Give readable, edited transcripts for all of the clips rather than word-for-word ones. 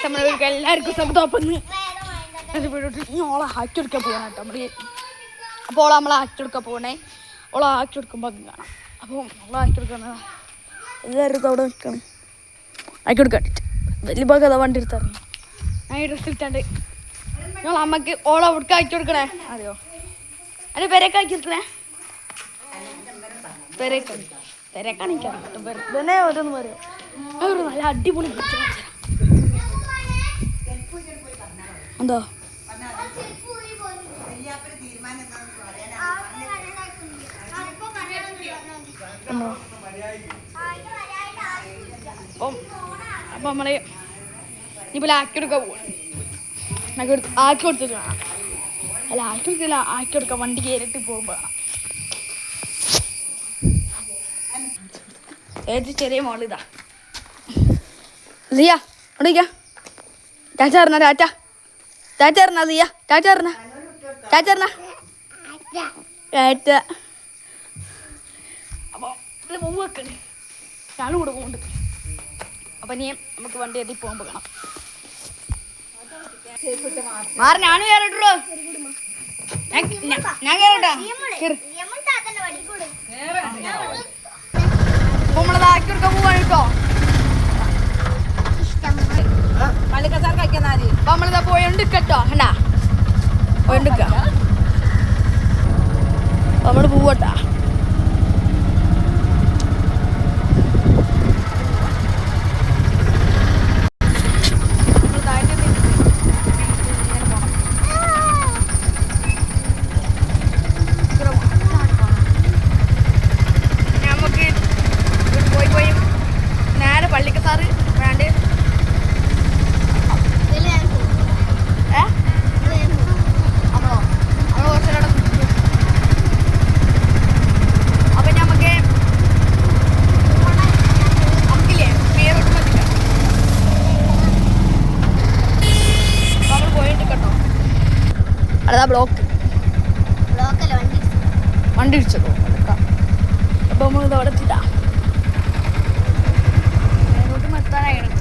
നമ്മളവർക്ക് എല്ലാവർക്കും ശബ്ദമൊപ്പം ഓളെ ആക്കി എടുക്കാൻ പോകണം കേട്ടോ നമ്മൾ. അപ്പോൾ ഓളെ നമ്മളെ ആക്കി എടുക്കാൻ പോകണേ. ഓളെ ആക്കി എടുക്കുമ്പോൾ കാണാം. അപ്പോൾ ഓളെ ആക്കി എടുക്കണ എല്ലാവരും അവിടെ നിൽക്കണം. ആക്കി എടുക്കാൻ വലിയ ഭാഗം അതാ വണ്ടി എടുത്തിറങ്ങി. ഞാൻ ഈ ഡ്രസ്സ് ഇട്ടാണ്ട് ഞങ്ങൾ അമ്മക്ക് ഓളെ അവിടേക്ക് ആക്കി കൊടുക്കണേ. അറിയോ അതിന് പെരേക്ക് ആക്കി എടുക്കണേ. പെരേക്കാണ് എനിക്കറിയാം. വെറുതെ ഓരോന്ന് പറയും. ഒരു നല്ല അടിപൊളി എന്തോ അപ്പം നമ്മള് ഇനിയിപ്പോൾ ആക്കി എടുക്കാൻ പോവാണ്. ആക്കി കൊടുത്തിട്ട് വേണം. അല്ല ആക്കി കൊടുക്കില്ല, ആക്കി കൊടുക്കാം. വണ്ടി കയറിയിട്ട് പോകുമ്പോൾ ഏറ്റവും ചെറിയ മോളിതാ സിയ ഓടിക്കാം. ടാറ്റ പറഞ്ഞ ടാറ്റ ടാറ്റ പറഞ്ഞ സിയ ടാറ്റ പറഞ്ഞ ടാറ്റ പറഞ്ഞ ടാറ്റ. അപ്പോൾ ഇത് പോവാക്കണ്. ഞാനും കൂടെ പോകുന്നുണ്ട്. അപ്പം ഇനി നമുക്ക് വണ്ടി എത്തി പോകുമ്പോൾ കാണാം. മാറി ഞാനും കയറിട്ടോ. ഞാൻ കയറട്ടോ. നമ്മളത് ആക്കി കൊടുക്കാൻ പോവാണ് കേട്ടോ. നമ്മളിതാ പോയോണ്ടിക്കട്ടോ. കണ്ടാ പോയോണ്ടിക്ക. നമ്മള് പോവട്ടാ. വണ്ടി ഇടിച്ചോ. അപ്പൊ നമ്മളിത് അവിടെ എത്തിട്ടാ. മേലോട്ട് എത്താനായിരുന്നു.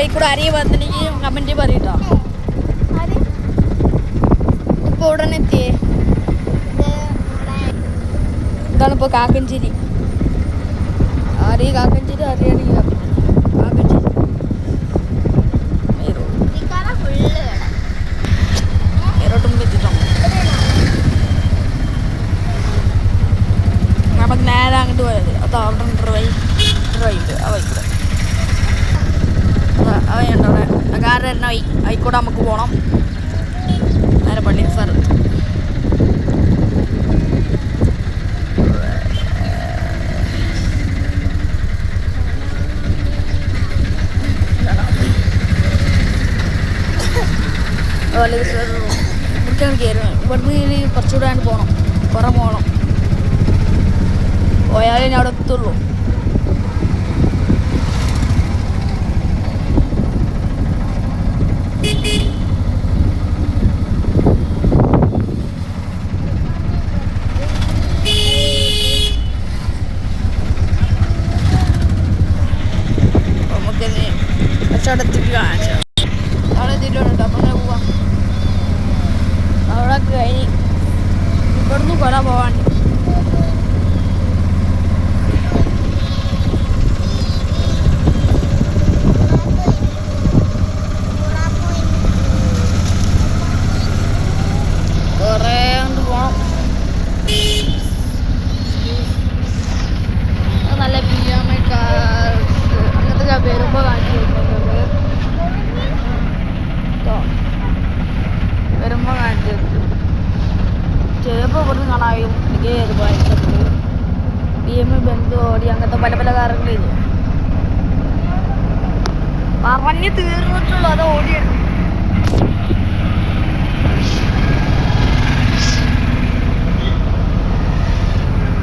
ഇവിടെ ആരെയും വന്നിട്ടുണ്ടെങ്കിൽ കമന്റ് പറയട്ടോ. ഇപ്പൊ ഉടനെ എത്തിയേ. ഇതാണ് ഇപ്പൊ കാക്കഞ്ചേരി. ആരെയും കാക്കഞ്ചേരി അറിയണമെങ്കിൽ കാക്കഞ്ചേരി പോകാനായി. ആയിക്കോട്ടെ, നമുക്ക് പോകണം. നേരെ പള്ളി സാർ ഇവിടുന്ന് കുറച്ചുകൂടെ പോകണം, കുറേ പോകണം. പോയാലേ ഞാൻ അവിടെ എത്തുള്ളൂ. നമുക്കിനി കച്ചവടത്തേക്ക് കാണിച്ചു അവിടെ എത്തിയിട്ടുണ്ട്. അപ്പം അങ്ങനെ പോവാം. അവിടെ കഴിഞ്ഞ് ഇവിടുന്ന് കുറേ പോവാണ്ട്. കുറേ കൊണ്ട് പോകണം. നല്ല ബിരിയാണിക്കാർ അങ്ങനത്തെ വരുമ്പോൾ കാണിച്ചു കൊടുക്കുന്നത്. വരുമ്പോൾ കാണിച്ചു ചിലപ്പോൾ ഇവിടുന്ന് കാണാനും എനിക്ക് BM ബന്ധു ഓടി അങ്ങനത്തെ പല പല കാറുകളില്ല. പറഞ്ഞ് തീർന്നിട്ടുള്ളൂ, അത് ഓടിയാണ്.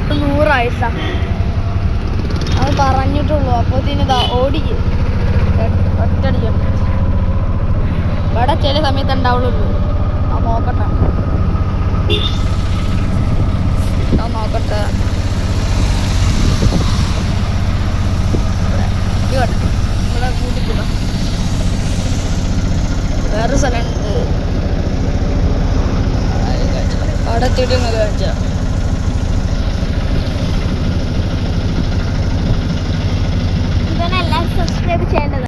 $100 അത് പറഞ്ഞിട്ടുള്ളൂ. അപ്പോൾ ഇതിനിതാ ഓടിക്ക് ഒറ്റടിക്കണം. ഇവിടെ ചില സമയത്ത് ഉണ്ടാവുള്ളൂ. ആ നോക്കട്ടെ, നോക്കട്ടെ. ഇവിടെ കൂട്ടിക്കൂട വേറെ സ്ഥലമുണ്ട്. അവിടെ എത്തിയിട്ട് കാണിച്ചാൽ